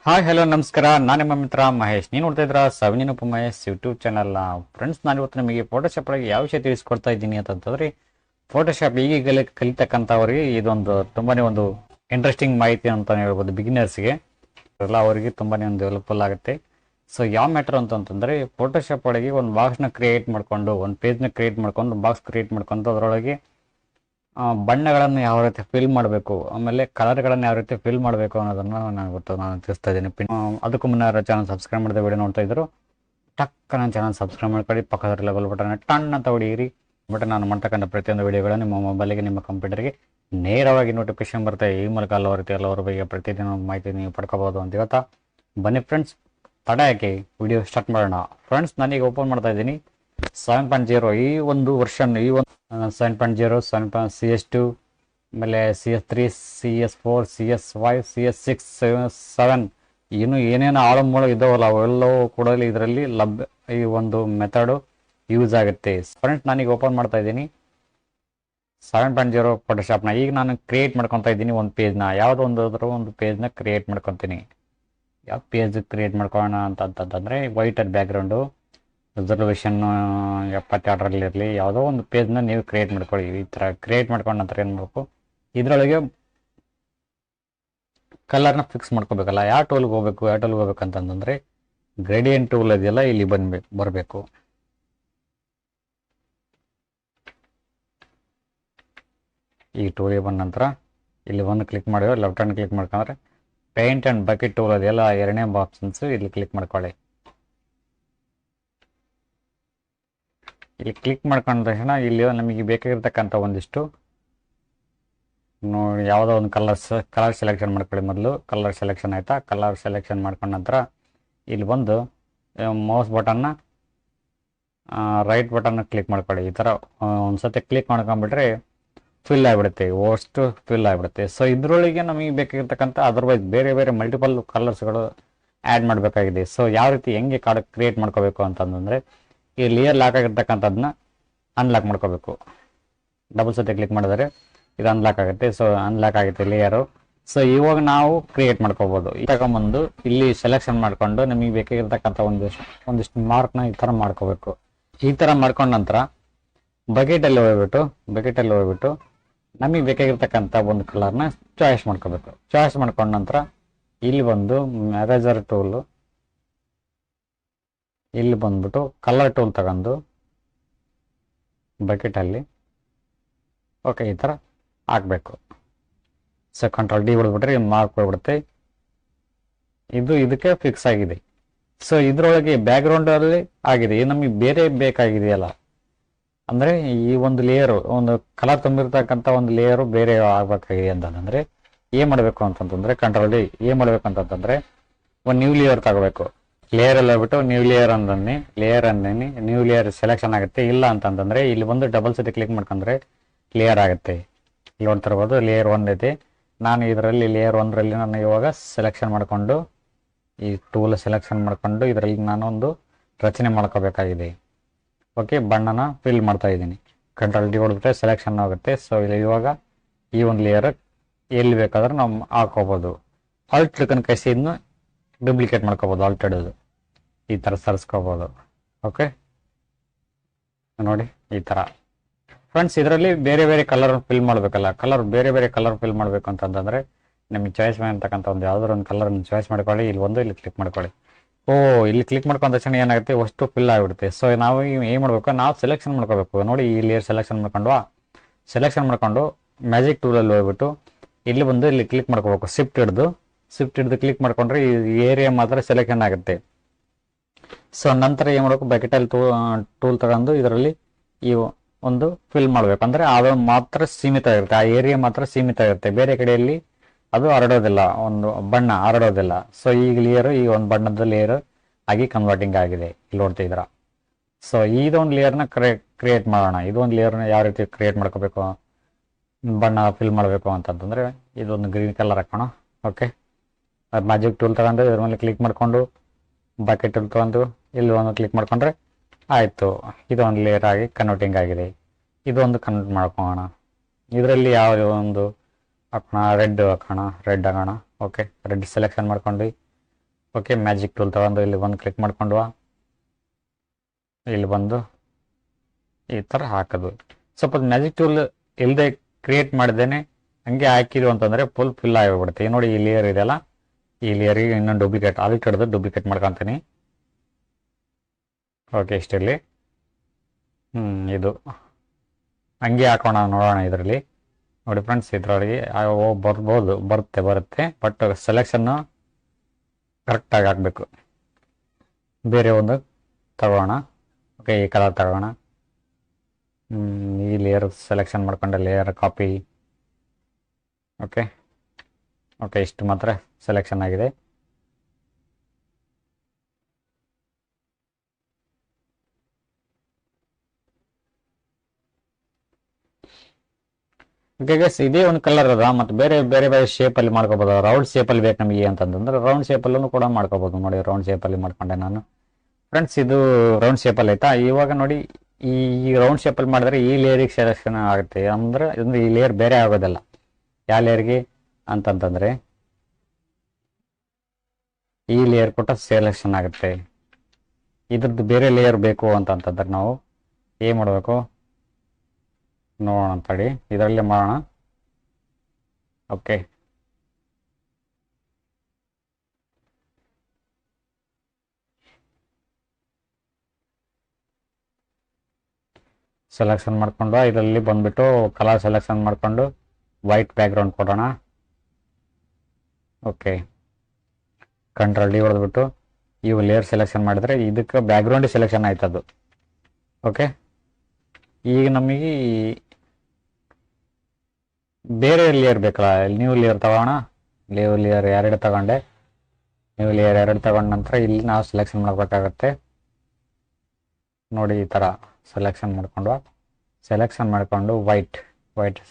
Hi hello ನಮಸ್ಕಾರ. ನಾನು ನಿಮ್ಮ ಮಿತ್ರ ಮಹೇಶ್. ನೀವು ನೋಡ್ತಾ ಇದ್ರ SAVI ನೆನಪು ಮಹೇಶ್ ಯೂಟ್ಯೂಬ್ ಚಾನಲ್. ಫ್ರೆಂಡ್ಸ್, ನಾನು ಇವತ್ತು ನಿಮಗೆ ಫೋಟೋಶಾಪ್ ಒಳಗೆ ಯಾವ ವಿಷಯ ತಿಳಿಸ್ಕೊಡ್ತಾ ಇದ್ದೀನಿ ಅಂತಂದ್ರೆ, ಫೋಟೋಶಾಪ್ ಈಗೀಗಲೇ ಕಲಿತಕ್ಕಂಥವ್ರಿಗೆ ಇದೊಂದು ತುಂಬಾನೇ ಒಂದು ಇಂಟ್ರೆಸ್ಟಿಂಗ್ ಮಾಹಿತಿ ಅಂತ ಹೇಳ್ಬೋದು. ಬಿಗಿನರ್ಸ್ಗೆ ಎಲ್ಲ ಅವರಿಗೆ ತುಂಬಾನೇ ಒಂದು ಹೆಲ್ಪ್ಫುಲ್ ಆಗುತ್ತೆ. ಸೊ ಯಾವ ಮ್ಯಾಟರ್ ಅಂತಂದ್ರೆ, ಫೋಟೋಶಾಪ್ ಒಳಗೆ ಒಂದು ಬಾಕ್ಸ್ನ ಕ್ರಿಯೇಟ್ ಮಾಡ್ಕೊಂಡು, ಒಂದು ಪೇಜ್ನ ಕ್ರಿಯೇಟ್ ಮಾಡ್ಕೊಂಡು, ಬಾಕ್ಸ್ ಕ್ರಿಯೇಟ್ ಮಾಡ್ಕೊಂಡು ಅದರೊಳಗೆ ಬಣ್ಣಗಳನ್ನು ಯಾವ ರೀತಿ ಫಿಲ್ ಮಾಡಬೇಕು, ಆಮೇಲೆ ಕಲರ್ಗಳನ್ನು ಯಾವ ರೀತಿ ಫಿಲ್ ಮಾಡಬೇಕು ಅನ್ನೋದನ್ನು ನಾನು ತಿಳಿಸ್ತಾ ಇದ್ದೀನಿ. ಅದಕ್ಕೂ ಮುನ್ನ ಚಾನಲ್ ಸಬ್ಸ್ಕ್ರೈಬ್ ಮಾಡಿದ ವಿಡಿಯೋ ನೋಡ್ತಾ ಇದ್ರು ಟಕ್ ನನ್ನ ಚಾನಲ್ ಸಬ್ಸ್ಕ್ರೈಬ್ ಮಾಡ್ಕೊಳ್ಳಿ. ಪಕ್ಕದಲ್ಲಿ ಬೆಲ್ ಬಟನ್ ಟಣ್ ಅಂತ ಹೊಡಿಯಿರಿ. ಬಟ್ ನಾನು ಮಾಡ್ತಕ್ಕಂಥ ಪ್ರತಿಯೊಂದು ವಿಡಿಯೋಗಳು ನಿಮ್ಮ ಮೊಬೈಲಿಗೆ, ನಿಮ್ಮ ಕಂಪ್ಯೂಟರ್ಗೆ ನೇರವಾಗಿ ನೋಟಿಫಿಕೇಶನ್ ಬರುತ್ತೆ. ಈ ಮೂಲಕ ಹಲವಾರು ಬಗ್ಗೆ ಪ್ರತಿದಿನ ಮಾಹಿತಿ ನೀವು ಪಡ್ಕೋಬಹುದು ಅಂತ ಹೇಳ್ತಾ, ಬನ್ನಿ ಫ್ರೆಂಡ್ಸ್, ತಡ ಯಾಕೆ ವಿಡಿಯೋ ಸ್ಟಾರ್ಟ್ ಮಾಡೋಣ. ಫ್ರೆಂಡ್ಸ್, ನಾನೀಗ ಓಪನ್ ಮಾಡ್ತಾ ಇದ್ದೀನಿ 7.0 ಈ ಒಂದು ವರ್ಷನ್, ಈ ಒಂದು 7.0, CS2, ಆಮೇಲೆ CS3, CS4, CS5, CS6, 7 ಇನ್ನು ಏನೇನು ಆಳಮೂಳ ಇದಾವಲ್ಲ ಅವೆಲ್ಲವೂ ಕೂಡ ಇದರಲ್ಲಿ ಲಭ್ಯ. ಈ ಒಂದು ಮೆಥಡು ಯೂಸ್ ಆಗುತ್ತೆ. ಫ್ರೆಂಡ್ಸ್, ನಾನೀಗ ಓಪನ್ ಮಾಡ್ತಾ ಇದ್ದೀನಿ 7.0 ಫೋಟೋಶಾಪ್ನ. ಈಗ ನಾನು ಕ್ರಿಯೇಟ್ ಮಾಡ್ಕೊತಾ ಇದ್ದೀನಿ ಒಂದು ಪೇಜ್ನ. ಯಾವುದೋ ಒಂದು ಪೇಜ್ನ ಕ್ರಿಯೇಟ್ ಮಾಡ್ಕೊತೀನಿ. ಯಾವ ಪೇಜ್ ಕ್ರಿಯೇಟ್ ಮಾಡ್ಕೊಳ್ಳೋಣ ಅಂತಂತಂದರೆ, ವೈಟ್ ಬ್ಯಾಕ್ಗ್ರೌಂಡು, ರಿಸರ್ವೇಷನ್ 72ರಲ್ಲಿ ಇರಲಿ, ಯಾವುದೋ ಒಂದು ಪೇಜ್ನ ನೀವು ಕ್ರಿಯೇಟ್ ಮಾಡ್ಕೊಳ್ಳಿ. ಈ ಥರ ಕ್ರಿಯೇಟ್ ಮಾಡ್ಕೊಂಡು ನಂತರ ಏನು ಮಾಡಬೇಕು, ಇದರೊಳಗೆ ಕಲರ್ನ ಫಿಕ್ಸ್ ಮಾಡ್ಕೋಬೇಕಲ್ಲ. ಯಾವ ಟೂಲ್ಗೆ ಹೋಗ್ಬೇಕು ಅಂತಂದರೆ, ಗ್ರೇಡಿಯಂಟ್ ಟೂಲ್ ಇದೆಯಲ್ಲ, ಇಲ್ಲಿ ಬರಬೇಕು. ಈ ಟೂಲಿಗೆ ಬಂದ ನಂತರ ಇಲ್ಲಿ ಒಂದು ಕ್ಲಿಕ್ ಮಾಡಿದ್ರೆ, ಲೆಫ್ಟ್ ಹ್ಯಾಂಡ್ ಕ್ಲಿಕ್ ಮಾಡ್ಕೊಂಡ್ರೆ ಪೇಂಟ್ ಆ್ಯಂಡ್ ಬಕೆಟ್ ಟೂಲ್ ಅದೆಲ್ಲ ಎರಡನೇ ಆಪ್ಷನ್ಸು ಇಲ್ಲಿ ಕ್ಲಿಕ್ ಮಾಡ್ಕೊಳ್ಳಿ. ಇಲ್ಲಿ ಕ್ಲಿಕ್ ಮಾಡ್ಕೊಂಡ ತಕ್ಷಣ ಇಲ್ಲಿ ನಮಗೆ ಬೇಕಾಗಿರ್ತಕ್ಕಂಥ ಒಂದಿಷ್ಟು ನೋಡಿ, ಯಾವುದೋ ಒಂದು ಕಲರ್ ಸೆಲೆಕ್ಷನ್ ಮಾಡ್ಕೊಳ್ಳಿ. ಮೊದಲು ಕಲರ್ ಸೆಲೆಕ್ಷನ್ ಆಯಿತಾ, ಕಲರ್ ಸೆಲೆಕ್ಷನ್ ಮಾಡ್ಕೊಂಡ ನಂತರ ಇಲ್ಲಿ ಬಂದು ಮೌಸ್ ಬಟನ್ನ ರೈಟ್ ಬಟನ್ನ ಕ್ಲಿಕ್ ಮಾಡ್ಕೊಳ್ಳಿ. ಈ ಥರ ಒಂದು ಸತಿ ಕ್ಲಿಕ್ ಮಾಡ್ಕೊಂಡ್ಬಿಟ್ರೆ ಫಿಲ್ ಆಗಿಬಿಡುತ್ತೆ, ಅಷ್ಟು ಫಿಲ್ ಆಗಿಬಿಡುತ್ತೆ. ಸೊ ಇದರೊಳಗೆ ನಮಗೆ ಬೇಕಾಗಿರ್ತಕ್ಕಂಥ ಅದರ್ವೈಸ್ ಬೇರೆ ಬೇರೆ ಮಲ್ಟಿಪಲ್ ಕಲರ್ಸ್ಗಳು ಆ್ಯಡ್ ಮಾಡಬೇಕಾಗಿದೆ. ಸೊ ಯಾವ ರೀತಿ ಹೆಂಗೆ ಕಾರ್ಡ್ ಕ್ರಿಯೇಟ್ ಮಾಡ್ಕೋಬೇಕು ಅಂತಂದರೆ, ಈ ಲೇಯರ್ ಲಾಕ್ ಆಗಿರ್ತಕ್ಕಂಥದ್ದನ್ನ ಅನ್ಲಾಕ್ ಮಾಡ್ಕೋಬೇಕು. ಡಬಲ್ ಸತಿ ಕ್ಲಿಕ್ ಮಾಡಿದರೆ ಇದು ಅನ್ಲಾಕ್ ಆಗುತ್ತೆ. ಸೊ ಅನ್ಲಾಕ್ ಆಗುತ್ತೆ ಲೇಯರು. ಸೊ ಇವಾಗ ನಾವು ಕ್ರಿಯೇಟ್ ಮಾಡ್ಕೋಬೋದು. ತಗೊಂಬಂದು ಇಲ್ಲಿ ಸೆಲೆಕ್ಷನ್ ಮಾಡಿಕೊಂಡು ನಮಗೆ ಬೇಕಾಗಿರ್ತಕ್ಕಂಥ ಒಂದಿಷ್ಟು ಮಾರ್ಕ್ನ ಈ ಥರ ಮಾಡ್ಕೋಬೇಕು. ಈ ಥರ ಮಾಡ್ಕೊಂಡ ನಂತರ ಬಕೆಟಲ್ಲಿ ಹೋಗ್ಬಿಟ್ಟು ನಮಗೆ ಬೇಕಾಗಿರ್ತಕ್ಕಂಥ ಒಂದು ಕಲರ್ನ ಚಾಯ್ಸ್ ಮಾಡ್ಕೋಬೇಕು. ಚಾಯ್ಸ್ ಮಾಡ್ಕೊಂಡ ನಂತರ ಇಲ್ಲಿ ಬಂದು ಮೆರೇಜರ್ ಟೂಲು, ಇಲ್ಲಿ ಬಂದ್ಬಿಟ್ಟು ಕಲರ್ ಟೂಲ್ ತಗೊಂಡು ಬಕೆಟಲ್ಲಿ ಓಕೆ ಈ ಥರ ಹಾಕಬೇಕು. ಸೊ ಕಂಟ್ರೋಲ್ ಡಿ ಹೊಡೆದ್ಬಿಟ್ರೆ ಮಾರ್ಕ್ ಹೋಗ್ಬಿಡುತ್ತೆ. ಇದಕ್ಕೆ ಫಿಕ್ಸ್ ಆಗಿದೆ. ಸೊ ಇದರೊಳಗೆ ಬ್ಯಾಕ್ಗ್ರೌಂಡಲ್ಲಿ ಆಗಿದೆ. ಇದು ನಮಗೆ ಬೇರೆ ಬೇಕಾಗಿದೆಯಲ್ಲ, ಅಂದರೆ ಈ ಒಂದು ಲೇಯರು, ಒಂದು ಕಲರ್ ತುಂಬಿರ್ತಕ್ಕಂಥ ಒಂದು ಲೇಯರು ಬೇರೆ ಆಗಬೇಕಾಗಿದೆ ಅಂತಂದರೆ ಏನು ಮಾಡಬೇಕು ಅಂತಂತಂದರೆ, ಕಂಟ್ರೋಲ್ ಡಿ ಏನು ಮಾಡಬೇಕು ಅಂತಂತಂದರೆ, ಒಂದು ನ್ಯೂ ಲೇಯರ್ ತಗೋಬೇಕು. ಲೇಯರ್ ಎಲ್ಲ ಬಿಟ್ಟು ನ್ಯೂ ಲೇಯರ್ ಅನ್ನಿ ನ್ಯೂ ಲೇಯರ್ ಸೆಲೆಕ್ಷನ್ ಆಗುತ್ತೆ. ಇಲ್ಲ ಅಂತಂತಂದರೆ ಇಲ್ಲಿ ಒಂದು ಡಬಲ್ ಸತಿ ಕ್ಲಿಕ್ ಮಾಡ್ಕೊಂಡ್ರೆ ಲೇಯರ್ ಆಗುತ್ತೆ. ಇಲ್ಲಿ ನೋಡ್ತಿರ್ಬೋದು ಲೇಯರ್ 1 ಐತೆ. ನಾನು ಇದರಲ್ಲಿ ಲೇಯರ್ 1ರಲ್ಲಿ ನಾನು ಇವಾಗ ಸೆಲೆಕ್ಷನ್ ಮಾಡಿಕೊಂಡು, ಈ ಟೂಲ್ ಸೆಲೆಕ್ಷನ್ ಮಾಡಿಕೊಂಡು ಇದರಲ್ಲಿ ನಾನು ಒಂದು ರಚನೆ ಮಾಡ್ಕೋಬೇಕಾಗಿದೆ. ಓಕೆ, ಬಣ್ಣನ ಫಿಲ್ ಮಾಡ್ತಾ ಇದ್ದೀನಿ. ಕಂಟ್ರೋಲ್ ಡಿ ಹೊಡೆದ್ಬಿಟ್ರೆ ಸೆಲೆಕ್ಷನ್ ಆಗುತ್ತೆ. ಸೊ ಇಲ್ಲಿ ಇವಾಗ ಈ ಒಂದು ಲೇಯರ್ ಎಲ್ಲಿ ಬೇಕಾದ್ರೆ ನಾವು ಹಾಕೋಬೋದು. ಆಲ್ಟ್ ಕ್ಲಿಕ್ಕನ್ನು ಕಳಿಸಿ ಇದನ್ನು ಡೂಪ್ಲಿಕೇಟ್ ಮಾಡ್ಕೋಬೋದು. ಆಲ್ಟ್ ಹಿಡಿದು ಈ ಥರ ಸರಿಸ್ಕೋಬೋದು. ಓಕೆ ನೋಡಿ ಈ ಥರ. ಫ್ರೆಂಡ್ಸ್, ಇದರಲ್ಲಿ ಬೇರೆ ಬೇರೆ ಕಲರ್ ಫಿಲ್ ಮಾಡಬೇಕಲ್ಲ, ಬೇರೆ ಬೇರೆ ಕಲರ್ ಫಿಲ್ ಮಾಡಬೇಕು ಅಂತಂದರೆ ನಿಮಗೆ ಚಾಯ್ಸ್ ಅಂತಕ್ಕಂಥ ಒಂದು ಯಾವುದಾದ್ರು ಒಂದು ಕಲರ್ನ ಚಾಯ್ಸ್ ಮಾಡ್ಕೊಳ್ಳಿ. ಇಲ್ಲಿ ಕ್ಲಿಕ್ ಮಾಡ್ಕೊಳ್ಳಿ. ಇಲ್ಲಿ ಕ್ಲಿಕ್ ಮಾಡ್ಕೊಂಡ ತಕ್ಷಣ ಏನಾಗುತ್ತೆ, ಅಷ್ಟು ಫಿಲ್ ಆಗಿಬಿಡುತ್ತೆ. ಸೊ ನಾವು ಏನು ಮಾಡಬೇಕು, ನಾವು ಸೆಲೆಕ್ಷನ್ ಮಾಡ್ಕೋಬೇಕು. ನೋಡಿ ಈ ಲೇಯರ್ ಸೆಲೆಕ್ಷನ್ ಮಾಡ್ಕೊಂಡು ಮ್ಯಾಜಿಕ್ ಟೂಲಲ್ಲಿ ಹೋಗ್ಬಿಟ್ಟು ಇಲ್ಲಿ ಬಂದು ಇಲ್ಲಿ ಕ್ಲಿಕ್ ಮಾಡ್ಕೋಬೇಕು. ಶಿಫ್ಟ್ ಹಿಡಿದು ಕ್ಲಿಕ್ ಮಾಡ್ಕೊಂಡ್ರೆ ಈ ಏರಿಯಾ ಮಾತ್ರ ಸೆಲೆಕ್ಷನ್ ಆಗುತ್ತೆ. ಸೊ ನಂತರ ಏನು ಮಾಡಬೇಕು, ಬಕೆಟಲ್ಲಿ ಟೂಲ್ ತಗೊಂಡು ಇದರಲ್ಲಿ ಈ ಒಂದು ಫಿಲ್ ಮಾಡಬೇಕು. ಅಂದರೆ ಅದು ಮಾತ್ರ ಸೀಮಿತ ಇರುತ್ತೆ, ಆ ಏರಿಯಾ ಮಾತ್ರ ಸೀಮಿತ ಇರುತ್ತೆ, ಬೇರೆ ಕಡೆಯಲ್ಲಿ ಅದು ಹರಡೋದಿಲ್ಲ, ಒಂದು ಬಣ್ಣ ಹರಡೋದಿಲ್ಲ. ಸೊ ಈಗ ಲೇಯರು ಈ ಒಂದು ಬಣ್ಣದ ಲೇಯರ್ ಆಗಿ ಕನ್ವರ್ಟಿಂಗ್ ಆಗಿದೆ, ಇಲ್ಲಿ ನೋಡ್ತಿದ್ದೀರಾ. ಸೊ ಇದೊಂದು ಲೇಯರ್ನ ಕ್ರಿಯೇಟ್ ಮಾಡೋಣ. ಇದೊಂದು ಲೇಯರ್ನ ಯಾವ ರೀತಿ ಕ್ರಿಯೇಟ್ ಮಾಡ್ಕೋಬೇಕು, ಬಣ್ಣ ಫಿಲ್ ಮಾಡಬೇಕು ಅಂತಂತಂದರೆ ಇದೊಂದು ಗ್ರೀನ್ ಕಲರ್ ಹಾಕೋಣ. ಓಕೆ, ಮ್ಯಾಜಿಕ್ ಟೂಲ್ ತಗೊಂಡು ಇದ್ರ ಮೇಲೆ ಕ್ಲಿಕ್ ಮಾಡಿಕೊಂಡು ಬಕೆಟ್ ಟೂಲ್ ತಗೊಂಡು ಇಲ್ಲಿ ಒಂದು ಕ್ಲಿಕ್ ಮಾಡಿಕೊಂಡ್ರೆ ಆಯಿತು. ಇದೊಂದು ಲೇಯರ್ ಆಗಿ ಕನ್ವರ್ಟಿಂಗ್ ಆಗಿದೆ. ಇದೊಂದು ಕನ್ವರ್ಟ್ ಮಾಡ್ಕೊಳ್ಳೋಣ. ಇದರಲ್ಲಿ ಯಾವ ಒಂದು ಹಾಕೋಣ, ರೆಡ್ ಹಾಕೋಣ. ಓಕೆ, ರೆಡ್ ಸೆಲೆಕ್ಷನ್ ಮಾಡ್ಕೊಂಡು ಓಕೆ, ಮ್ಯಾಜಿಕ್ ಟೂಲ್ ತಗೊಂಡು ಇಲ್ಲಿ ಬಂದು ಕ್ಲಿಕ್ ಮಾಡ್ಕೊಂಡ್ವಾ, ಇಲ್ಲಿ ಬಂದು ಈ ಥರ ಹಾಕೋದು. ಸ್ವಲ್ಪ ಮ್ಯಾಜಿಕ್ ಟೂಲ್ ಇಲ್ಲದೆ ಕ್ರಿಯೇಟ್ ಮಾಡಿದ್ದೇನೆ ಹಂಗೆ ಹಾಕಿದ್ವು ಅಂತಂದರೆ ಫಿಲ್ ಆಗಿಬಿಡುತ್ತೆ. ಈ ನೋಡಿ, ಈ ಲೇಯರ್ ಇದೆಯಲ್ಲ, ಈ ಲೇಯರಿಗೆ ಇನ್ನೊಂದು ಡೂಪ್ಲಿಕೇಟ್ ಅಲ್ಲಿ ಕಡ್ದು ಡೂಪ್ಲಿಕೇಟ್ ಮಾಡ್ಕೊತೀನಿ. ಓಕೆ, ಇಷ್ಟಿರಲಿ. ಇದು ಹಂಗೆ ಹಾಕೋಣ, ನೋಡೋಣ ಇದರಲ್ಲಿ. ನೋಡಿ ಫ್ರೆಂಡ್ಸ್, ಇದರೊಳಗೆ ಬರುತ್ತೆ, ಬಟ್ ಸೆಲೆಕ್ಷನ್ನು ಕರೆಕ್ಟಾಗಿ ಹಾಕಬೇಕು. ಬೇರೆ ಒಂದು ತಗೋಣ. ಓಕೆ, ಈ ಕಲರ್ ತಗೋಣ. ಈ ಲೇಯರ್ ಸೆಲೆಕ್ಷನ್ ಮಾಡ್ಕೊಂಡೆ, ಲೇಯರ್ ಕಾಪಿ. ಓಕೆ, ಇಷ್ಟು ಮಾತ್ರ ಸೆಲೆಕ್ಷನ್ ಆಗಿದೆ. ಓಕೆ ಗೈಸ್, ಇದೇ ಒಂದು ಕಲರ್ ಅದ, ಮತ್ತು ಬೇರೆ ಬೇರೆ ಬೇರೆ ಶೇಪಲ್ಲಿ ಮಾಡ್ಕೋಬೋದು. ರೌಂಡ್ ಶೇಪಲ್ಲಿ ಬೇಕು ನಮಗೆ ಅಂತಂದ್ರೆ ರೌಂಡ್ ಶೇಪಲ್ಲೂ ಕೂಡ ಮಾಡ್ಕೋಬೋದು. ನೋಡಿ, ರೌಂಡ್ ಶೇಪಲ್ಲಿ ಮಾಡ್ಕೊಂಡೆ ನಾನು. ಫ್ರೆಂಡ್ಸ್, ಇದು ರೌಂಡ್ ಶೇಪಲ್ಲಿ ಆಯ್ತಾ. ಇವಾಗ ನೋಡಿ, ಈ ರೌಂಡ್ ಶೇಪಲ್ಲಿ ಮಾಡಿದ್ರೆ ಈ ಲೇಯರಿಗೆ ಸೆಲೆಕ್ಷನ್ ಆಗುತ್ತೆ. ಅಂದ್ರೆ ಈ ಲೇಯರ್ ಬೇರೆ ಆಗೋದಿಲ್ಲ. ಯಾವ ಲೇಯರ್ಗೆ ಅಂತಂತಂದರೆ ಈ ಲೇಯರ್ ಕೊಟ್ಟ ಸೆಲೆಕ್ಷನ್ ಆಗುತ್ತೆ. ಇದ್ರದ್ದು ಬೇರೆ ಲೇಯರ್ ಬೇಕು ಅಂತಂತಂದ್ರೆ ನಾವು ಏನು ಮಾಡಬೇಕು ನೋಡೋಣ ಅಂತಡಿ, ಇದರಲ್ಲೇ ಮಾಡೋಣ. ಓಕೆ, ಸೆಲೆಕ್ಷನ್ ಮಾಡ್ಕೊಂಡು ಇದರಲ್ಲಿ ಬಂದ್ಬಿಟ್ಟು ಕಲರ್ ಸೆಲೆಕ್ಷನ್ ಮಾಡ್ಕೊಂಡು ವೈಟ್ ಬ್ಯಾಕ್ಗ್ರೌಂಡ್ ಕೊಡೋಣ. ಓಕೆ, ಕಂಟ್ರೋಲ್ ಡಿ ಹೊಡೆದ್ಬಿಟ್ಟು ಇವು ಲೇಯರ್ ಸೆಲೆಕ್ಷನ್ ಮಾಡಿದ್ರೆ ಇದಕ್ಕೆ ಬ್ಯಾಕ್ಗ್ರೌಂಡ್ ಸೆಲೆಕ್ಷನ್ ಆಯ್ತದು. ಓಕೆ, ಈಗ ನಮಗೆ ಬೇರೆ ಲೇಯರ್ ಬೇಕಲ್ಲ, ನ್ಯೂ ಲೇಯರ್ ತಗೋಣ. ನ್ಯೂ ಲೇಯರ್ 2 ತಗೊಂಡೆ. ನ್ಯೂ ಲೇಯರ್ 2 ತಗೊಂಡ ನಂತರ ಇಲ್ಲಿ ನಾವು ಸೆಲೆಕ್ಷನ್ ಮಾಡಬೇಕಾಗತ್ತೆ. ನೋಡಿ, ಈ ಥರ ಸೆಲೆಕ್ಷನ್ ಮಾಡಿಕೊಂಡು ವೈಟ್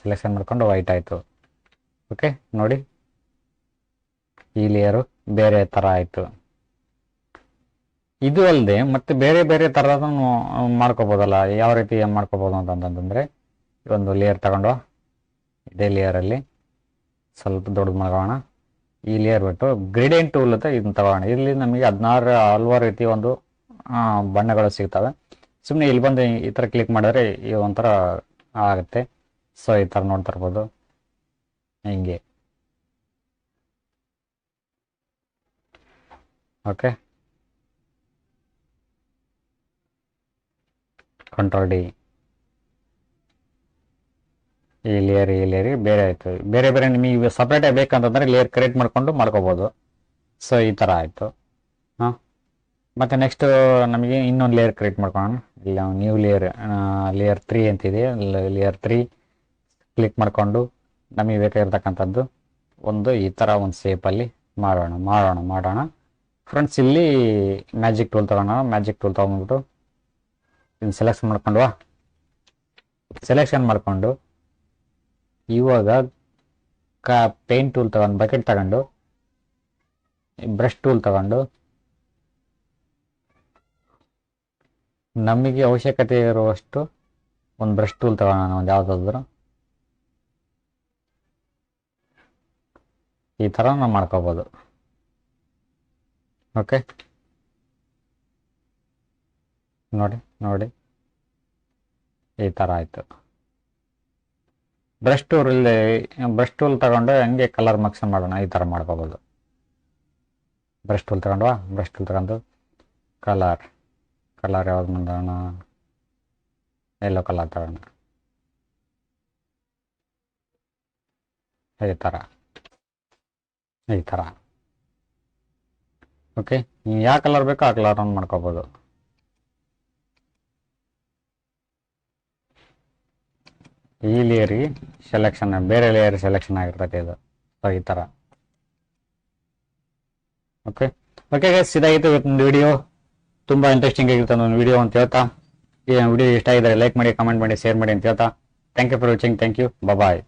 ಸೆಲೆಕ್ಷನ್ ಮಾಡ್ಕೊಂಡು ವೈಟ್ ಆಯಿತು. ಓಕೆ, ನೋಡಿ, ಈ ಲೇಯರು ಬೇರೆ ಥರ ಆಯಿತು. ಇದು ಅಲ್ಲದೆ ಮತ್ತೆ ಬೇರೆ ಬೇರೆ ಥರದನ್ನು ಮಾಡ್ಕೋಬೋದಲ್ಲ. ಯಾವ ರೀತಿ ಮಾಡ್ಕೋಬೋದು ಅಂತಂತಂದರೆ, ಒಂದು ಲೇಯರ್ ತಗೊಂಡು ಇದೇ ಲೇಯರಲ್ಲಿ ಸ್ವಲ್ಪ ದೊಡ್ಡದು ಮಾಡೋಣ. ಈ ಲೇಯರ್ ಬಿಟ್ಟು ಗ್ರೇಡಿಯಂಟ್ ಟೂಲ್ ಅಂತ ಇದನ್ನ ತಗೋಣ. ಇಲ್ಲಿ ನಮಗೆ 16 ಹಲವಾರು ರೀತಿ ಒಂದು ಬಣ್ಣಗಳು ಸಿಗ್ತವೆ. ಸುಮ್ಮನೆ ಇಲ್ಲಿ ಬಂದು ಈ ಥರ ಕ್ಲಿಕ್ ಮಾಡಿದ್ರೆ ಈ ಒಂಥರ ಆಗುತ್ತೆ. ಸೊ ಈ ಥರ ನೋಡ್ತಾ ಇರ್ಬೋದು, ಹಿಂಗೆ. Okay, control D. ಈ ಲೇಯರ್ ಬೇರೆ ಆಯಿತು. ಬೇರೆ ಬೇರೆ ನಿಮಗೆ ಸಪ್ರೇಟಾಗಿ ಬೇಕಂತಂದರೆ ಲೇಯರ್ ಕ್ರಿಯೇಟ್ ಮಾಡ್ಕೋಬೋದು. ಸೊ ಈ ಥರ ಆಯಿತು. ಹಾಂ, ಮತ್ತು ನೆಕ್ಸ್ಟ್ ನಮಗೆ ಇನ್ನೊಂದು ಲೇಯರ್ ಕ್ರಿಯೇಟ್ ಮಾಡ್ಕೊಳ್ಳೋಣ. ಇಲ್ಲ, ನ್ಯೂ ಲೇಯರ್ 3 ಅಂತಿದೆ. ಲೇಯರ್ 3 ಕ್ಲಿಕ್ ಮಾಡಿಕೊಂಡು ನಮಗೆ ಬೇಕಾಗಿರ್ತಕ್ಕಂಥದ್ದು ಒಂದು ಈ ಥರ ಒಂದು ಶೇಪಲ್ಲಿ ಮಾಡೋಣ. ಫ್ರೆಂಡ್ಸ್, ಇಲ್ಲಿ ಮ್ಯಾಜಿಕ್ ಟೂಲ್ ತೊಗೊಂಡ್ಬಿಟ್ಟು ಇದನ್ನು ಸೆಲೆಕ್ಷನ್ ಮಾಡಿಕೊಂಡು ಇವಾಗ ಪೇಂಟ್ ಟೂಲ್ ತಗೊಂಡು, ಬಕೆಟ್ ತಗೊಂಡು, ಬ್ರಷ್ ಟೂಲ್ ತಗೊಂಡು ನಮಗೆ ಅವಶ್ಯಕತೆ ಇರುವಷ್ಟು ಒಂದು ಬ್ರಷ್ ಟೂಲ್ ತಗೋಣ. ಒಂದು ಯಾವುದಾದ್ರು ಈ ಥರ ನಾವು ಮಾಡ್ಕೋಬೋದು. ಓಕೆ, ನೋಡಿ ಈ ಥರ ಆಯಿತು. ಬ್ರಷ್ ಟೂಲ್ ತಗೊಂಡು ಹಂಗೆ ಕಲರ್ ಮಿಕ್ಸ್ ಮಾಡೋಣ. ಈ ಥರ ಮಾಡ್ಕೋಬೋದು. ಬ್ರಷ್ ಟೂಲ್ ತಗೊಂಡು ಕಲರ್ ಯಾವ್ದು ಮಾಡೋಣ? ಯೆಲ್ಲೋ ಕಲರ್ ತಗೋಣ. ಈ ಥರ ಓಕೆ, ಯಾವ ಕಲರ್ ಬೇಕೋ ಆ ಕಲರ್ ಆನ್ ಮಾಡ್ಕೋಬೋದು. ಈ ಲೇಯರಿಗೆ ಬೇರೆ ಲೇಯರ್ ಸೆಲೆಕ್ಷನ್ ಆಗಿರ್ತೈತೆ ಇದು. ಸೊ ಈ ಥರ. ಓಕೆ ಗೈಸ್, ಇದಾಗಿತ್ತು ಇವತ್ತಿನ ವಿಡಿಯೋ. ತುಂಬ ಇಂಟ್ರೆಸ್ಟಿಂಗ್ ಆಗಿರುತ್ತೆ ಒಂದು ವಿಡಿಯೋ ಅಂತ ಹೇಳ್ತಾ, ಈ ವಿಡಿಯೋ ಇಷ್ಟ ಆಗಿದ್ರೆ ಲೈಕ್ ಮಾಡಿ, ಕಮೆಂಟ್ ಮಾಡಿ, ಶೇರ್ ಮಾಡಿ ಅಂತ ಹೇಳ್ತಾ, thank you for watching. Thank you, bye.